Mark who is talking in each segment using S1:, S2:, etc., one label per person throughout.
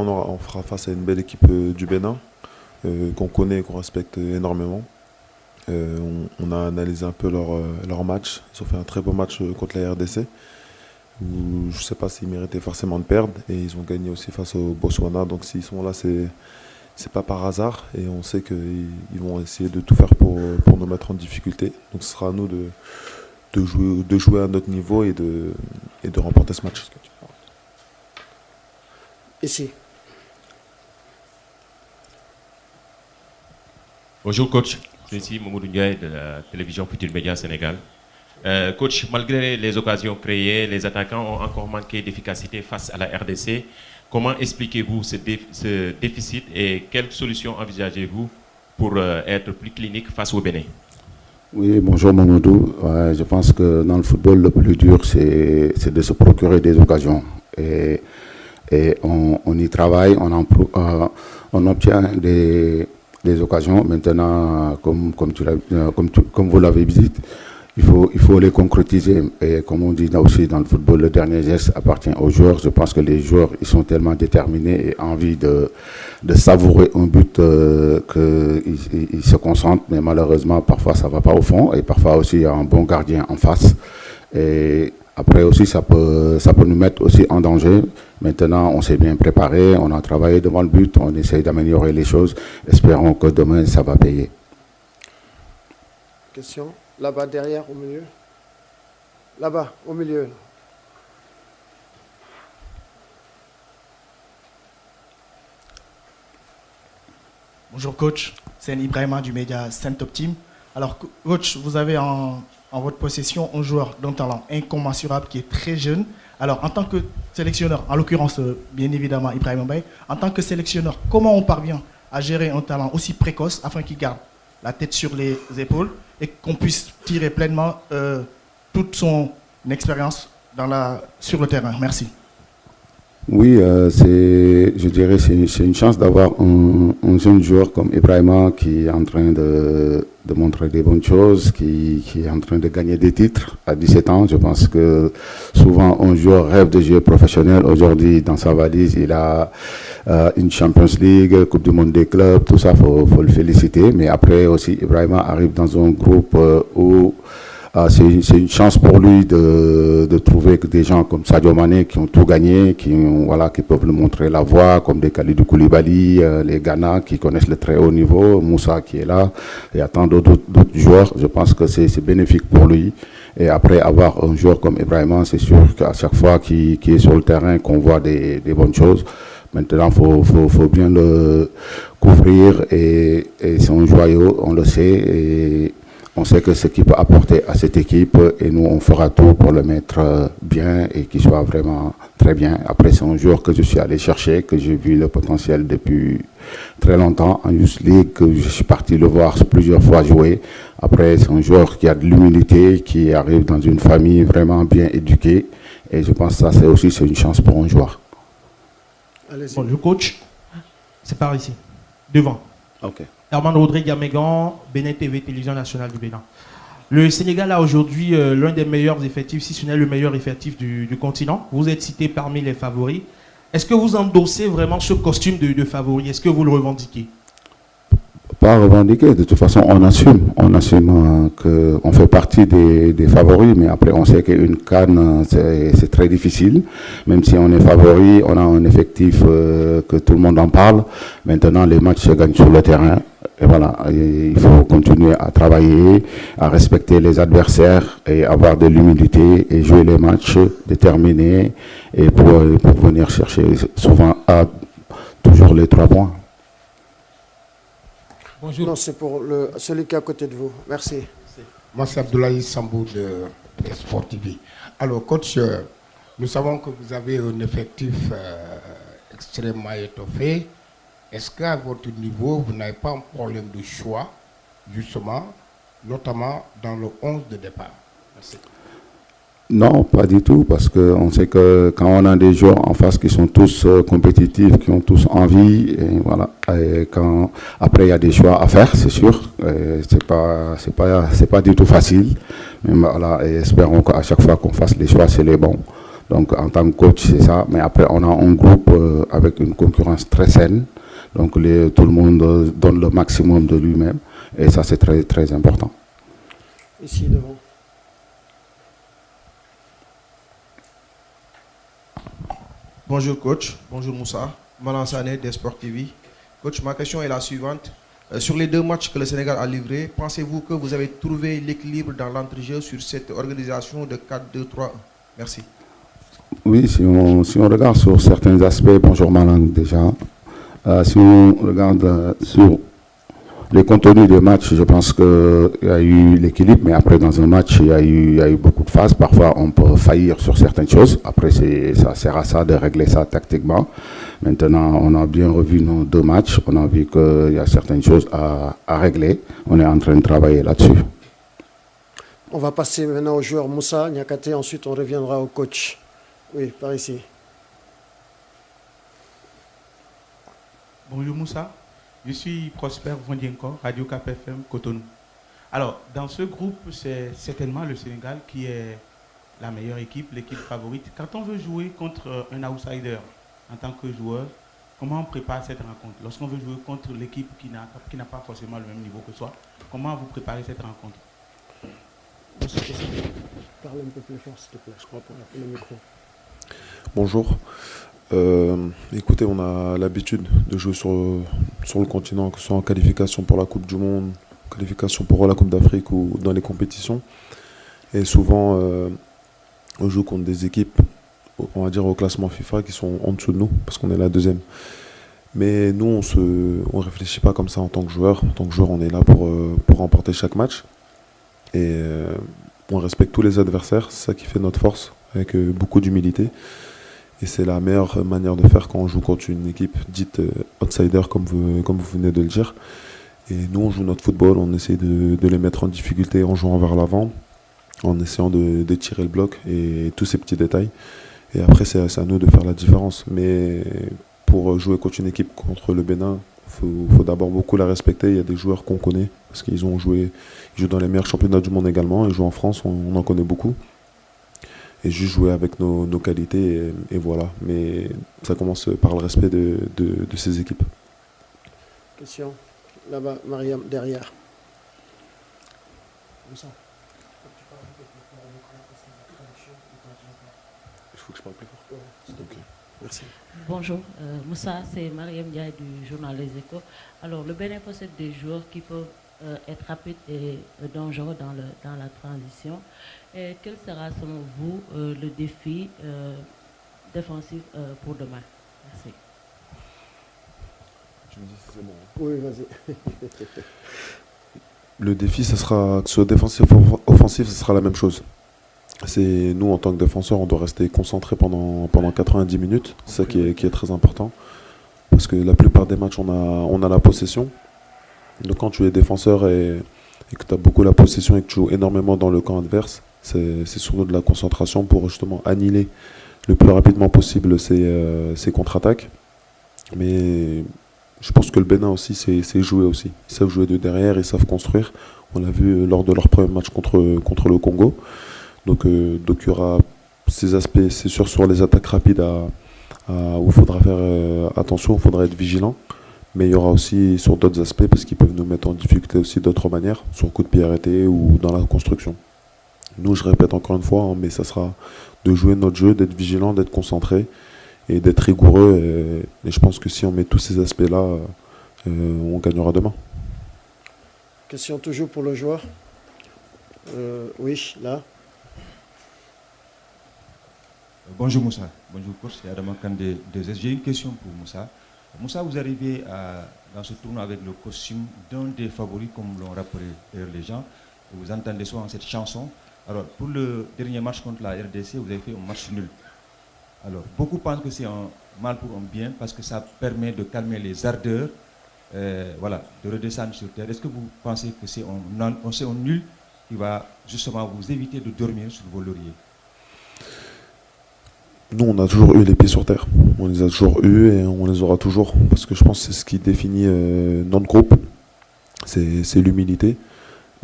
S1: On fera face à une belle équipe du Bénin, qu'on connaît et qu'on respecte énormément. On a analysé un peu leur match. Ils ont fait un très beau match contre la RDC, où je ne sais pas s'ils méritaient forcément de perdre. Et ils ont gagné aussi face au Botswana. Donc s'ils sont là, c'est pas par hasard. Et on sait qu'ils vont essayer de tout faire pour nous mettre en difficulté. Donc ce sera à nous de jouer à notre niveau et de remporter ce match.
S2: Ici.
S3: Bonjour coach, je suis Mamoudou Ndiaye de la télévision Futur Média Sénégal. Coach, malgré les occasions créées, les attaquants ont encore manqué d'efficacité face à la RDC. Comment expliquez-vous ce déficit et quelles solutions envisagez-vous pour être plus clinique face au Bénin?
S4: Oui, bonjour Mamoudou. Je pense que dans le football, le plus dur, c'est de se procurer des occasions. Et on y travaille, on obtient des occasions. Maintenant, comme vous l'avez dit, il faut les concrétiser. Et comme on dit aussi dans le football, le dernier geste appartient aux joueurs. Je pense que les joueurs, ils sont tellement déterminés et envie de savourer un but qu'ils se concentrent. Mais malheureusement, parfois, ça ne va pas au fond. Et parfois aussi, il y a un bon gardien en face. Et après aussi, ça peut nous mettre aussi en danger. Maintenant, on s'est bien préparé, on a travaillé devant le but, on essaye d'améliorer les choses. Espérons que demain, ça va payer.
S2: Question. Là-bas, derrière, au milieu. Là-bas, au milieu.
S5: Bonjour coach, c'est Ibrahima du média Saint-Top Team. Alors coach, vous avez en votre possession un joueur d'un talent incommensurable qui est très jeune. Alors en tant que sélectionneur, en l'occurrence bien évidemment Ibrahima Mbaye, en tant que sélectionneur, comment on parvient à gérer un talent aussi précoce afin qu'il garde la tête sur les épaules et qu'on puisse tirer pleinement toute son expérience sur le terrain? Merci.
S4: Oui, je dirais c'est une chance d'avoir un jeune joueur comme Ibrahima qui est en train de montrer des bonnes choses, qui est en train de gagner des titres à 17 ans. Je pense que souvent un joueur rêve de jouer professionnel. Aujourd'hui, dans sa valise, il a une Champions League, Coupe du Monde des clubs, tout ça, faut le féliciter. Mais après aussi, Ibrahima arrive dans un groupe où c'est une chance pour lui de trouver des gens comme Sadio Mané qui ont tout gagné, qui peuvent lui montrer la voie, comme des Kalidou Koulibaly, les Ghana qui connaissent le très haut niveau, Moussa qui est là, et à tant d'autres joueurs. Je pense que c'est bénéfique pour lui. Et après avoir un joueur comme Ibrahima, c'est sûr qu'à chaque fois qu'il est sur le terrain, qu'on voit des bonnes choses. Maintenant, faut bien le couvrir et c'est un joyau, on le sait. Et on sait que ce qu'il peut apporter à cette équipe et nous, on fera tout pour le mettre bien et qu'il soit vraiment très bien. Après, c'est un joueur que je suis allé chercher, que j'ai vu le potentiel depuis très longtemps en Youth League, que je suis parti le voir plusieurs fois jouer. Après, c'est un joueur qui a de l'humilité, qui arrive dans une famille vraiment bien éduquée. Et je pense que ça, c'est une chance pour un joueur.
S5: Bon, le coach, c'est par ici, devant.
S4: Ok.
S5: Armand Rodrigue Amégan, Bénin TV, Télévision nationale du Bénin. Le Sénégal a aujourd'hui l'un des meilleurs effectifs, si ce n'est le meilleur effectif du continent. Vous êtes cité parmi les favoris. Est-ce que vous endossez vraiment ce costume de favori? Est-ce que vous le revendiquez?
S4: Pas revendiquer, de toute façon on assume qu'on fait partie des favoris, mais après on sait qu'une CAN c'est très difficile, même si on est favori, on a un effectif que tout le monde en parle. Maintenant les matchs se gagnent sur le terrain, et voilà, il faut continuer à travailler, à respecter les adversaires et avoir de l'humilité et jouer les matchs déterminés et pour venir chercher souvent toujours les 3 points.
S2: Bonjour. Non, c'est pour celui qui est à côté de vous. Merci.
S6: Moi, c'est Abdoulaye Sambou de Sport TV. Alors, coach, nous savons que vous avez un effectif extrêmement étoffé. Est-ce qu'à votre niveau, vous n'avez pas un problème de choix, justement, notamment dans le 11 de départ? Merci.
S4: Non, pas du tout, parce qu'on sait que quand on a des joueurs en face qui sont tous compétitifs, qui ont tous envie, et voilà. Et après il y a des choix à faire, c'est sûr. C'est pas du tout facile. Mais voilà, et espérons qu'à chaque fois qu'on fasse les choix, c'est les bons. Donc en tant que coach, c'est ça. Mais après, on a un groupe avec une concurrence très saine. Donc tout le monde donne le maximum de lui-même. Et ça, c'est très, très important.
S2: Ici, devant.
S7: Bonjour coach, bonjour Moussa, Malan Sané des Sport TV. Coach, ma question est la suivante. Sur les 2 matchs que le Sénégal a livrés, pensez-vous que vous avez trouvé l'équilibre dans l'entrejeu sur cette organisation de 4-2-3-1? Merci.
S4: Oui, si on regarde sur certains aspects, bonjour Malang déjà, si on regarde sur les contenus des matchs, je pense qu'il y a eu l'équilibre, mais après dans un match, il y a eu beaucoup de phases. Parfois, on peut faillir sur certaines choses. Après, ça sert à ça de régler ça tactiquement. Maintenant, on a bien revu nos 2 matchs. On a vu qu'il y a certaines choses à régler. On est en train de travailler là-dessus.
S2: On va passer maintenant au joueur Moussa Niakate, ensuite on reviendra au coach. Oui, par ici.
S8: Bonjour Moussa, je suis Prosper Vondienko, Radio Cap FM Cotonou. Alors, dans ce groupe, c'est certainement le Sénégal qui est la meilleure équipe, l'équipe favorite. Quand on veut jouer contre un outsider en tant que joueur, comment on prépare cette rencontre? Lorsqu'on veut jouer contre l'équipe qui n'a pas forcément le même niveau que soi, comment vous préparez cette rencontre?
S2: Parle un peu plus fort, s'il te plaît, je crois, pour le micro.
S1: Bonjour. Écoutez, on a l'habitude de jouer sur le continent, que ce soit en qualification pour la Coupe du Monde, qualification pour la Coupe d'Afrique ou dans les compétitions. Et souvent, on joue contre des équipes, on va dire au classement FIFA, qui sont en dessous de nous, parce qu'on est la 2e. Mais nous, on réfléchit pas comme ça en tant que joueur. En tant que joueur, on est là pour remporter chaque match. Et on respecte tous les adversaires, c'est ça qui fait notre force, avec beaucoup d'humilité. Et c'est la meilleure manière de faire quand on joue contre une équipe dite outsider, comme vous venez de le dire. Et nous, on joue notre football, on essaie de les mettre en difficulté en jouant vers l'avant, en essayant de tirer le bloc et tous ces petits détails. Et après, c'est à nous de faire la différence. Mais pour jouer contre une équipe, contre le Bénin, il faut d'abord beaucoup la respecter. Il y a des joueurs qu'on connaît, parce qu'ils jouent dans les meilleurs championnats du monde également. Ils jouent en France, on en connaît beaucoup. Et juste jouer avec nos qualités, et voilà. Mais ça commence par le respect de ces équipes.
S2: Question. Là-bas, Mariam, derrière. Comme ça.
S1: Il faut que je parle plus fort. Ok, merci.
S9: Bonjour, Moussa, c'est Mariam Ndiaye du journal Les Échos. Alors, le Bénin possède des joueurs qui peuvent être rapides et dangereux dans la transition. Et quel sera, selon vous, le défi défensif pour demain? Merci.
S1: Tu me dis si c'est bon.
S2: Oui, vas-y.
S1: Le défi, ce sera, que ce soit défensif ou offensif, ce sera la même chose. C'est nous, en tant que défenseurs, on doit rester concentrés pendant 90 minutes. C'est ça qui est très important. Parce que la plupart des matchs, on a la possession. Donc quand tu es défenseur et que tu as beaucoup la possession et que tu joues énormément dans le camp adverse, c'est surtout de la concentration pour justement annihiler le plus rapidement possible ces contre-attaques. Mais je pense que le Bénin aussi, c'est jouer aussi. Ils savent jouer de derrière, ils savent construire. On l'a vu lors de leur premier match contre le Congo. Donc il y aura ces aspects, c'est sûr, sur les attaques rapides où il faudra faire attention, il faudra être vigilant. Mais il y aura aussi sur d'autres aspects, parce qu'ils peuvent nous mettre en difficulté aussi d'autres manières, sur coup de pied arrêté ou dans la construction. Nous, je répète encore une fois, mais ça sera de jouer notre jeu, d'être vigilant, d'être concentré et d'être rigoureux. Et je pense que si on met tous ces aspects-là, on gagnera demain.
S2: Question toujours pour le joueur. Oui, là.
S10: Bonjour Moussa, bonjour coach, c'est Adama Kandé de ZS. J'ai une question pour Moussa. Moussa, vous arrivez dans ce tournoi avec le costume d'un des favoris, comme l'ont rappelé les gens. Vous entendez souvent cette chanson. Alors, pour le dernier match contre la RDC, vous avez fait un match nul. Alors, beaucoup pensent que c'est un mal pour un bien, parce que ça permet de calmer les ardeurs, voilà, de redescendre sur terre. Est-ce que vous pensez que c'est un nul qui va justement vous éviter de dormir sur vos lauriers?
S1: Nous, on a toujours eu les pieds sur terre. On les a toujours eus et on les aura toujours. Parce que je pense que c'est ce qui définit notre groupe. C'est l'humilité.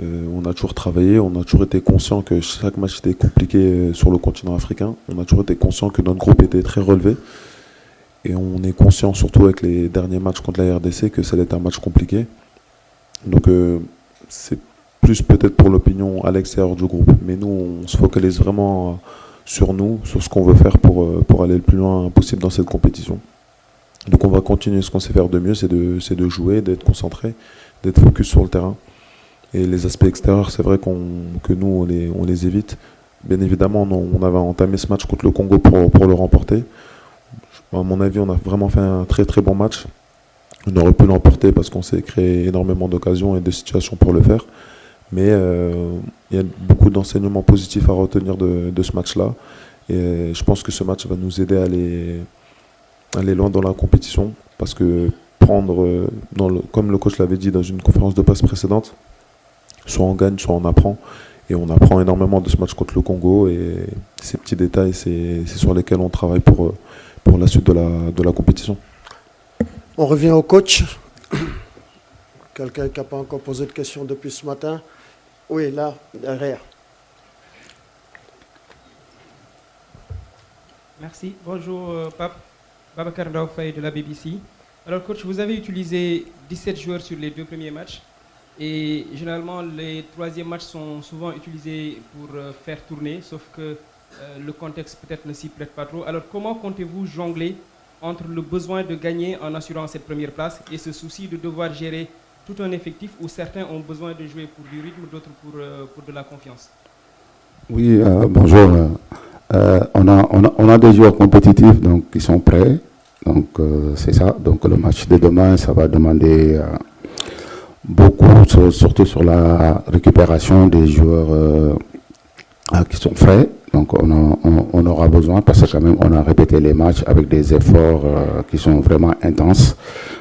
S1: On a toujours travaillé, on a toujours été conscient que chaque match était compliqué sur le continent africain. On a toujours été conscient que notre groupe était très relevé. Et on est conscient, surtout avec les derniers matchs contre la RDC, que ça allait être un match compliqué. Donc c'est plus peut-être pour l'opinion à l'extérieur du groupe. Mais nous, on se focalise vraiment sur nous, sur ce qu'on veut faire pour aller le plus loin possible dans cette compétition. Donc on va continuer ce qu'on sait faire de mieux, c'est de jouer, d'être concentré, d'être focus sur le terrain. Et les aspects extérieurs, c'est vrai que nous, on les évite. Bien évidemment, on avait entamé ce match contre le Congo pour le remporter. À mon avis, on a vraiment fait un très très bon match. On aurait pu l'emporter parce qu'on s'est créé énormément d'occasions et de situations pour le faire. Mais il y a beaucoup d'enseignements positifs à retenir de ce match-là. Et je pense que ce match va nous aider à aller loin dans la compétition. Parce que prendre, comme le coach l'avait dit dans une conférence de presse précédente, soit on gagne, soit on apprend. Et on apprend énormément de ce match contre le Congo. Et ces petits détails, c'est sur lesquels on travaille pour la suite de la compétition.
S2: On revient au coach. Quelqu'un qui n'a pas encore posé de questions depuis ce matin? Oui, là, derrière.
S11: Merci. Bonjour, Pape. Babacar Ndao Faye de la BBC. Alors, coach, vous avez utilisé 17 joueurs sur les 2 premiers matchs. Et généralement, les 3e matchs sont souvent utilisés pour faire tourner, sauf que le contexte peut-être ne s'y prête pas trop. Alors, comment comptez-vous jongler entre le besoin de gagner en assurant cette première place et ce souci de devoir gérer tout un effectif où certains ont besoin de jouer pour du rythme, d'autres pour de la confiance?
S4: Oui, bonjour. On a des joueurs compétitifs donc, qui sont prêts. Donc, c'est ça. Donc, le match de demain, ça va demander beaucoup, surtout sur la récupération des joueurs qui sont frais. Donc on aura besoin, parce que quand même on a répété les matchs avec des efforts qui sont vraiment intenses.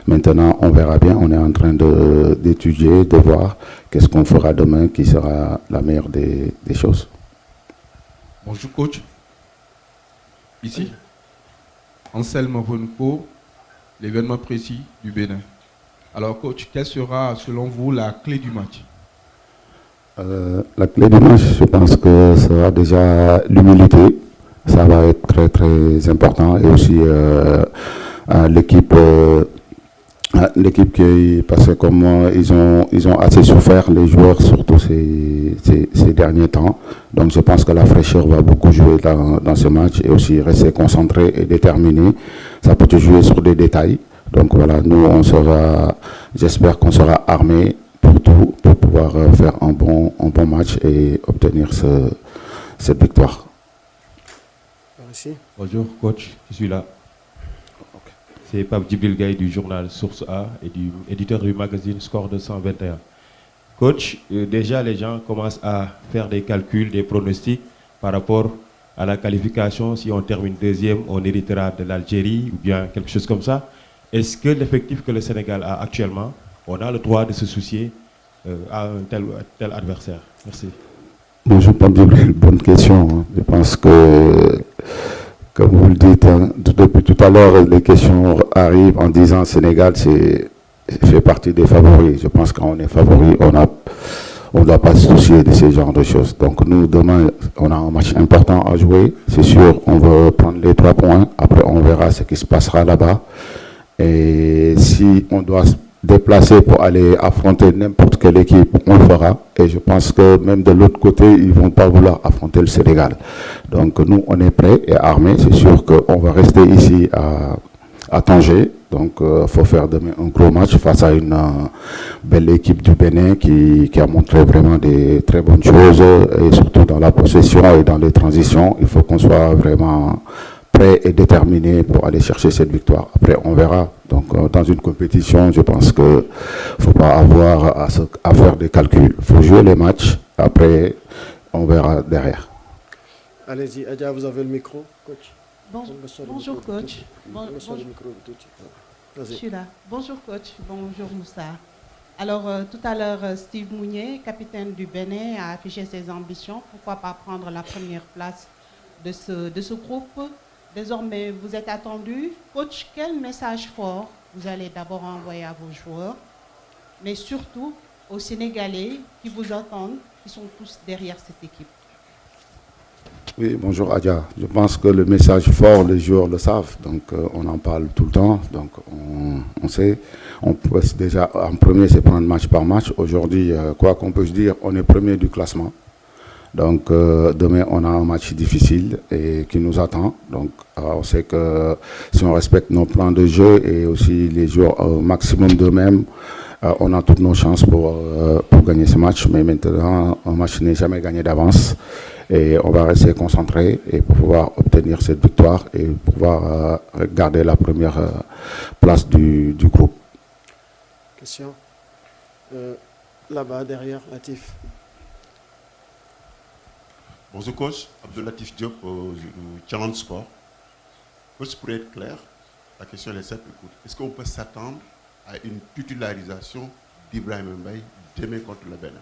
S4: Maintenant on verra bien, on est en train d'étudier, de voir qu'est-ce qu'on fera demain, qui sera la meilleure des choses.
S12: Bonjour coach. Ici, Anselme Vonko, l'événement précis du Bénin. Alors coach, quelle sera selon vous la clé du match?
S4: La clé du match, je pense que ce sera déjà l'humilité. Ça va être très très important. Et aussi l'équipe qui, parce que comme ils ont assez souffert, les joueurs, surtout ces derniers temps. Donc je pense que la fraîcheur va beaucoup jouer dans ce match. Et aussi rester concentré et déterminé. Ça peut jouer sur des détails. Donc voilà, nous j'espère qu'on sera armés pour tout, pour pouvoir faire un bon match et obtenir cette victoire.
S2: Merci.
S3: Bonjour coach, je suis là. C'est Pape Djibril Gaye du journal Source A et éditeur du magazine Score 221. Coach, déjà les gens commencent à faire des calculs, des pronostics par rapport à la qualification. Si on termine 2e, on héritera de l'Algérie ou bien quelque chose comme ça. Est-ce que l'effectif que le Sénégal a actuellement, on a le droit de se soucier à un tel adversaire? Merci.
S4: Bonjour Pape Djibril, bonne question. Je pense que, comme vous le dites, depuis tout à l'heure, les questions arrivent en disant Sénégal, fait partie des favoris. Je pense que quand on est favori, on ne doit pas se soucier de ce genre de choses. Donc nous, demain, on a un match important à jouer. C'est sûr, on veut prendre les 3 points. Après, on verra ce qui se passera là-bas. Et si on doit se déplacer pour aller affronter n'importe quelle équipe, on le fera. Et je pense que même de l'autre côté, ils ne vont pas vouloir affronter le Sénégal. Donc nous, on est prêts et armés. C'est sûr qu'on va rester ici à Tanger. Donc il faut faire demain un gros match face à une belle équipe du Bénin qui a montré vraiment des très bonnes choses. Et surtout dans la possession et dans les transitions, il faut qu'on soit vraiment prêt et déterminé pour aller chercher cette victoire. Après, on verra. Donc, dans une compétition, je pense qu'il ne faut pas avoir à faire des calculs. Il faut jouer les matchs. Après, on verra derrière.
S2: Allez-y, Adia, vous avez le micro, coach.
S13: Bonjour coach. Je suis là. Bonjour coach. Bonjour Moussa. Alors, tout à l'heure, Steve Mounier, capitaine du Bénin, a affiché ses ambitions. Pourquoi pas prendre la première place de ce groupe? Désormais, vous êtes attendu. Coach, quel message fort vous allez d'abord envoyer à vos joueurs, mais surtout, aux Sénégalais qui vous entendent, qui sont tous derrière cette équipe?
S4: Oui, bonjour Adia. Je pense que le message fort, les joueurs le savent, donc on en parle tout le temps, donc on sait. On peut déjà, en premier, c'est prendre match par match. Aujourd'hui, quoi qu'on peut se dire, on est premier du classement. Donc demain, on a un match difficile et qui nous attend. Donc on sait que si on respecte nos plans de jeu et aussi les joueurs au maximum d'eux-mêmes, on a toutes nos chances pour gagner ce match. Mais maintenant, un match n'est jamais gagné d'avance. Et on va rester concentré et pour pouvoir obtenir cette victoire et pouvoir garder la première place du groupe.
S2: Question. Là-bas, derrière, Latif.
S14: Bonjour coach, Abdelatif Diop au Challenge Sport. Coach, pour être clair, la question est simple. Est-ce qu'on peut s'attendre à une titularisation d'Ibrahim Mbaye demain contre le Bénin?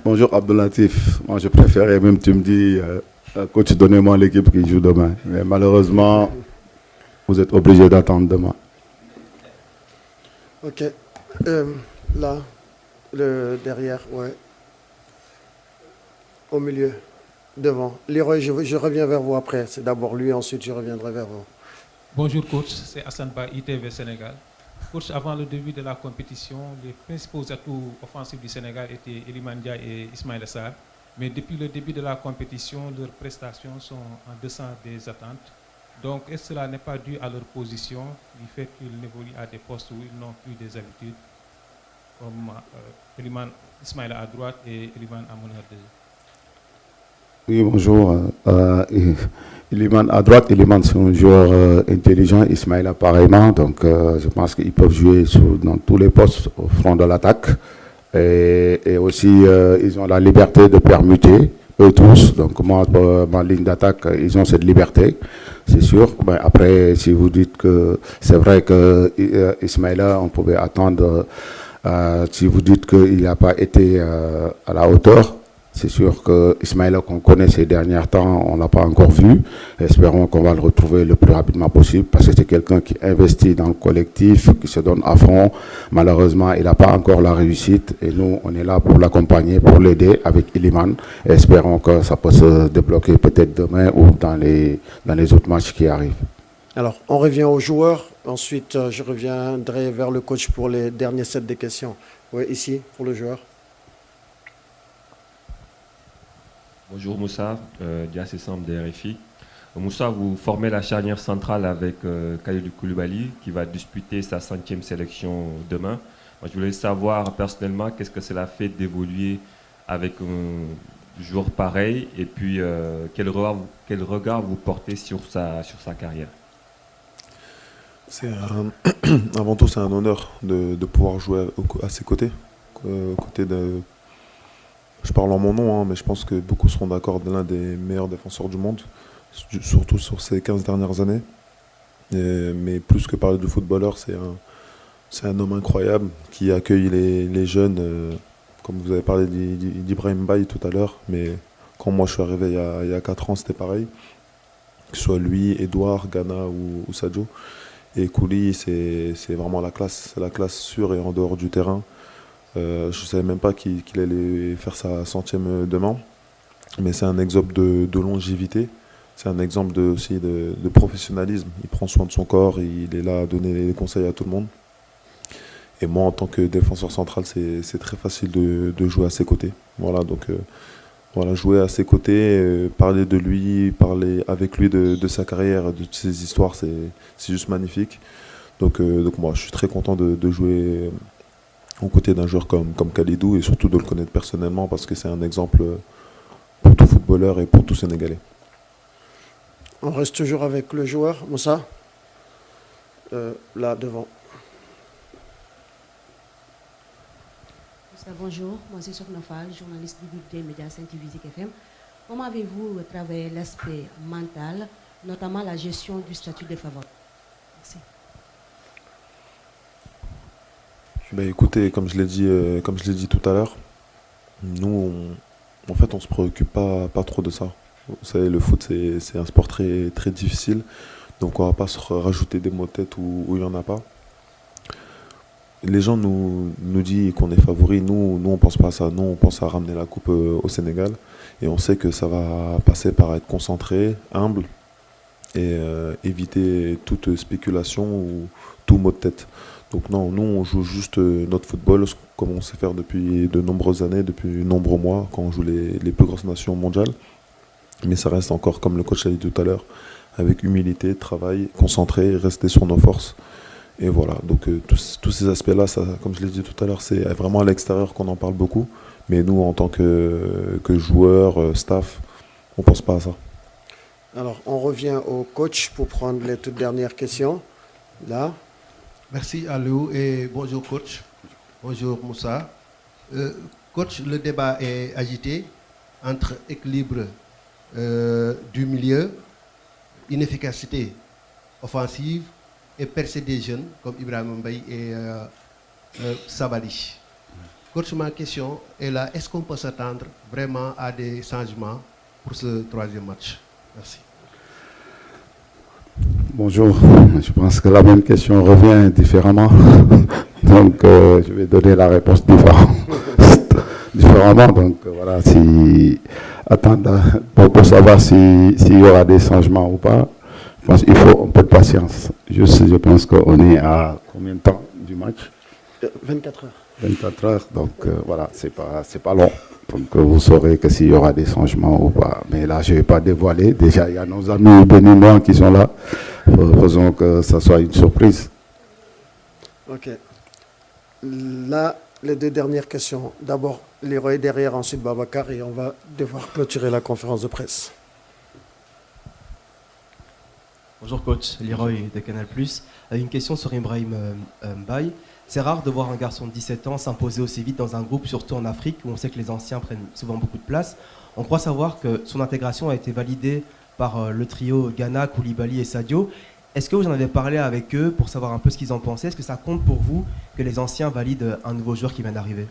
S4: Bonjour Abdelatif. Moi je préférais même, tu me dis, coach, donnez-moi l'équipe qui joue demain. Mais malheureusement, vous êtes obligé d'attendre demain.
S2: Ok. Là, le derrière, ouais. Au milieu, devant. Leroy, je reviens vers vous après. C'est d'abord lui, ensuite je reviendrai vers vous.
S15: Bonjour coach, c'est Hassan Ba, ITV Sénégal. Coach, avant le début de la compétition, les principaux atouts offensifs du Sénégal étaient Iliman Ndiaye et Ismaïla Sarr. Mais depuis le début de la compétition, leurs prestations sont en deçà des attentes. Donc, est-ce que cela n'est pas dû à leur position, du fait qu'ils évoluent à des postes où ils n'ont plus des habitudes, comme Ismaïla à droite et Iliman à meneur de jeu?
S4: Oui, bonjour. Iliman à droite, Iliman c'est un joueur intelligent, Ismaïla pareillement, donc je pense qu'ils peuvent jouer dans tous les postes au front de l'attaque. Et aussi, ils ont la liberté de permuter, eux tous. Donc moi, ma ligne d'attaque, ils ont cette liberté, c'est sûr. Ben, après, si vous dites que c'est vrai que Ismaïla, on pouvait attendre, si vous dites qu'il n'a pas été à la hauteur, c'est sûr que Ismaïla qu'on connaît ces derniers temps, on ne l'a pas encore vu. Espérons qu'on va le retrouver le plus rapidement possible parce que c'est quelqu'un qui investit dans le collectif, qui se donne à fond. Malheureusement, il n'a pas encore la réussite et nous, on est là pour l'accompagner, pour l'aider avec Iliman. Espérons que ça peut se débloquer peut-être demain ou dans les autres matchs qui arrivent.
S2: Alors, on revient aux joueurs. Ensuite, je reviendrai vers le coach pour les derniers sets de questions. Oui, ici, pour le joueur.
S16: Bonjour Moussa, Dias Essam de RFI. Moussa, vous formez la charnière centrale avec Kalidou Koulibaly qui va disputer sa 5e sélection demain. Moi, je voulais savoir personnellement qu'est-ce que cela fait d'évoluer avec un joueur pareil et puis quel regard vous portez sur sa carrière.
S1: Avant tout, c'est un honneur de pouvoir jouer à ses côtés. Je parle en mon nom, hein, mais je pense que beaucoup seront d'accord de l'un des meilleurs défenseurs du monde, surtout sur ces 15 dernières années. Mais plus que parler de footballeur, c'est un homme incroyable qui accueille les jeunes, comme vous avez parlé d'Ibrahim Mbaye tout à l'heure, mais quand moi je suis arrivé il y a 4 ans, c'était pareil. Que ce soit lui, Edouard, Ghana ou Sadio. Et Kouli, c'est vraiment la classe. C'est la classe sur et en dehors du terrain. Je ne savais même pas qu'il allait faire sa 100e demain. Mais c'est un exemple de longévité. C'est un exemple aussi de professionnalisme. Il prend soin de son corps, il est là à donner des conseils à tout le monde. Et moi, en tant que défenseur central, c'est très facile de jouer à ses côtés. Voilà, donc voilà, jouer à ses côtés, parler de lui, parler avec lui de sa carrière, de ses histoires, c'est juste magnifique. Donc moi, je suis très content de jouer aux côtés d'un joueur comme Kalidou et surtout de le connaître personnellement parce que c'est un exemple pour tout footballeur et pour tout Sénégalais.
S2: On reste toujours avec le joueur, Moussa. Là, devant.
S17: Bonjour, moi c'est Sofna Fall, journaliste du groupe des médias Saint-TV FM. Comment avez-vous travaillé l'aspect mental, notamment la gestion du statut des favoris? Merci.
S1: Ben écoutez, comme je l'ai dit tout à l'heure, nous, en fait, on se préoccupe pas trop de ça. Vous savez, le foot, c'est un sport très, très difficile, donc on va pas se rajouter des mots de tête où il n'y en a pas. les gens nous disent qu'on est favori. Nous, on pense pas à ça. Nous, on pense à ramener la coupe au Sénégal. Et on sait que ça va passer par être concentré, humble et éviter toute spéculation ou tout mot de tête. Donc non, nous, on joue juste notre football comme on sait faire depuis de nombreuses années, depuis de nombreux mois, quand on joue les plus grosses nations mondiales. Mais ça reste encore, comme le coach l'a dit tout à l'heure, avec humilité, travail, concentré, rester sur nos forces. Et voilà, donc tous ces aspects-là, comme je l'ai dit tout à l'heure, c'est vraiment à l'extérieur qu'on en parle beaucoup. Mais nous, en tant que joueurs, staff, on ne pense pas à ça.
S2: Alors, on revient au coach pour prendre les toutes dernières questions. Là.
S7: Merci Aliou et bonjour coach. Bonjour Moussa. Coach, le débat est agité entre équilibre du milieu, inefficacité offensive et percée des jeunes comme Ibrahima Mbaye et Sabali. Coach, ma question est là, est-ce qu'on peut s'attendre vraiment à des changements pour ce troisième match? Merci.
S4: Bonjour, je pense que la même question revient différemment. Donc je vais donner la réponse différemment. Donc voilà, attendre pour savoir s'il y aura des changements ou pas. Je pense qu'il faut un peu de patience. Juste, je pense qu'on est à combien de temps du match?
S2: 24 heures.
S4: 24 heures, donc voilà, c'est pas long. Donc vous saurez que s'il y aura des changements ou pas. Mais là, je ne vais pas dévoiler. Déjà, il y a nos amis béninois qui sont là. Faisons que ça soit une surprise.
S2: Ok. Là, les deux dernières questions. D'abord, Leroy derrière, ensuite Babacar, et on va devoir clôturer la conférence de presse.
S18: Bonjour coach, Leroy de Canal+. Une question sur Ibrahim Mbaye. C'est rare de voir un garçon de 17 ans s'imposer aussi vite dans un groupe, surtout en Afrique, où on sait que les anciens prennent souvent beaucoup de place. On croit savoir que son intégration a été validée par le trio Ghana, Koulibaly et Sadio. Est-ce que vous en avez parlé avec eux pour savoir un peu ce qu'ils en pensaient? Est-ce que ça compte pour vous que les anciens valident un nouveau joueur qui vient d'arriver?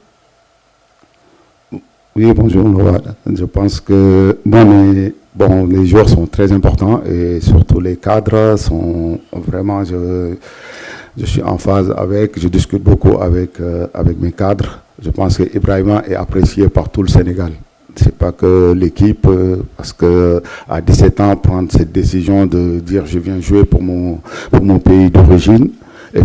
S4: Oui, bonjour Noah. Je pense que les joueurs sont très importants et surtout les cadres sont vraiment... Je suis en phase je discute beaucoup avec mes cadres. Je pense que Ibrahima est apprécié par tout le Sénégal. C'est pas que l'équipe, parce que à 17 ans, prendre cette décision de dire je viens jouer pour mon pays d'origine et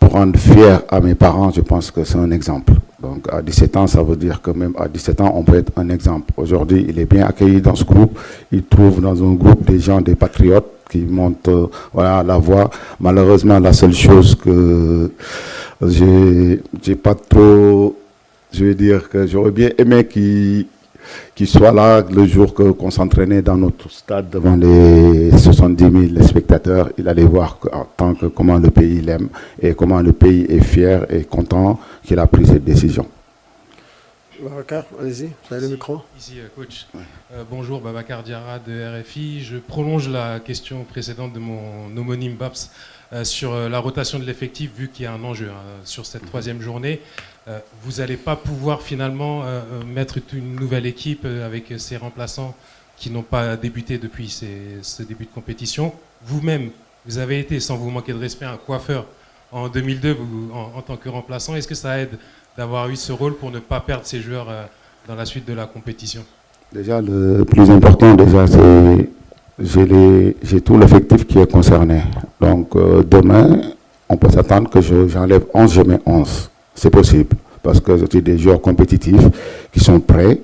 S4: pour rendre fier à mes parents, je pense que c'est un exemple. Donc à 17 ans, ça veut dire que même à 17 ans, on peut être un exemple. Aujourd'hui, il est bien accueilli dans ce groupe. Il trouve dans un groupe des gens, des patriotes qui montent la voie. Malheureusement, la seule chose que j'ai pas trop... Je veux dire que j'aurais bien aimé qu'il soit là le jour qu'on s'entraînait dans notre stade devant les 70 000 spectateurs. Il allait voir comment le pays l'aime et comment le pays est fier et content qu'il a pris cette décision.
S2: Babacar, allez-y, vous avez le micro.
S19: Ici, coach. Bonjour, Babacar Diarra de RFI. Je prolonge la question précédente de mon homonyme Babs sur la rotation de l'effectif, vu qu'il y a un enjeu sur cette troisième journée. Vous n'allez pas pouvoir finalement mettre une nouvelle équipe avec ces remplaçants qui n'ont pas débuté depuis ce début de compétition. Vous-même, vous avez été, sans vous manquer de respect, un coiffeur en 2002 en tant que remplaçant. Est-ce que ça aide d'avoir eu ce rôle pour ne pas perdre ces joueurs dans la suite de la compétition?
S4: Déjà, le plus important, c'est j'ai tout l'effectif qui est concerné. Donc demain, on peut s'attendre que j'enlève 11, je mets 11. C'est possible, parce que j'ai des joueurs compétitifs qui sont prêts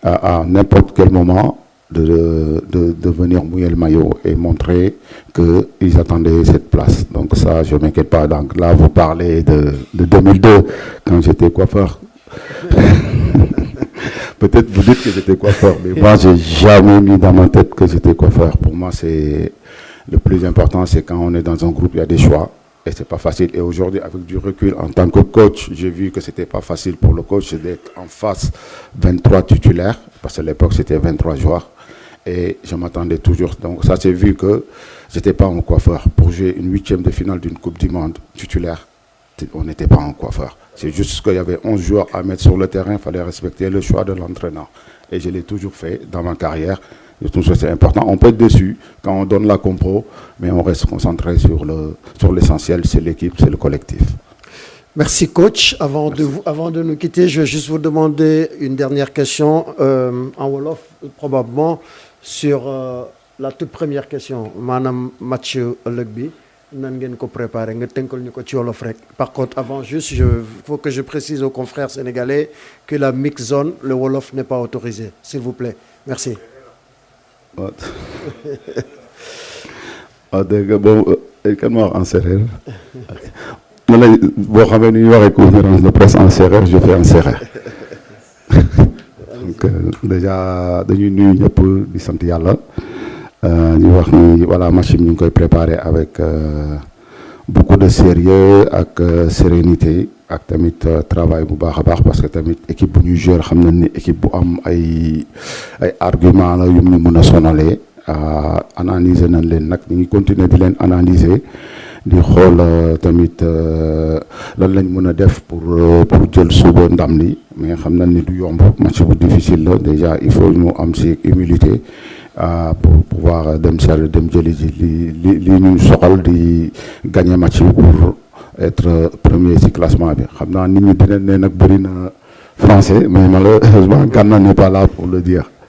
S4: à n'importe quel moment de venir mouiller le maillot et montrer qu'ils attendaient cette place. Donc ça, je ne m'inquiète pas. Donc là, vous parlez de 2002, quand j'étais coiffeur. Peut-être vous dites que j'étais coiffeur, mais moi, je n'ai jamais mis dans ma tête que j'étais coiffeur. Pour moi, le plus important, c'est quand on est dans un groupe, il y a des choix. Et c'est pas facile. Et aujourd'hui, avec du recul, en tant que coach, j'ai vu que c'était pas facile pour le coach d'être en face 23 titulaires, parce qu'à l'époque, c'était 23 joueurs. Et je m'attendais toujours. Donc ça, j'ai vu que j'étais pas un coiffeur. Pour jouer une 8e de finale d'une Coupe du Monde titulaire, on n'était pas un coiffeur. C'est juste qu'il y avait 11 joueurs à mettre sur le terrain, il fallait respecter le choix de l'entraîneur. Et je l'ai toujours fait dans ma carrière. C'est important. On peut être déçu quand on donne la compro, mais on reste concentré sur l'essentiel, c'est l'équipe, c'est le collectif.
S2: Merci coach. Avant de nous quitter, je vais juste vous demander une dernière question en wolof probablement sur la toute première question maanaam match ëllëg bi nan ngeen ko préparé nga tënkal ñu ko ci wolof rek. Par contre avant juste faut que je précise aux confrères sénégalais que la mix zone le wolof n'est pas autorisé s'il vous plaît merci.
S4: dégg nga boobu kan ma wax en séeréer man la boo xamee ni ñuy waxee conférence de presse en séeréer je fais en séeréer donc déjà dañuy nuyu ñëpp di sant yàlla di wax ni voilà match bi ñu ngi koy préparé avec beaucoup de sérieux ak sérénité ak tamit travail bu baax a baax parce que tamit équipe bu ñuy jouer xam nañ ni équipe bu am ay argument la yu ñu mën a sonalee analyser nañ leen nag ñu ngi continuer di leen analyser di xool tamit lan lañ mën a def pour jël suba ndam li mais xam nañ ni du yomb match bu difficile la déjà il faut ñu am ci humilité pour pouvoir dem jëli ji li ñu soxal di gagner match bi pour être premier ci classement bi xam naa nit ñi dinañ ne nag bëri na français mais malheureusement Gana n'est pas là pour le dire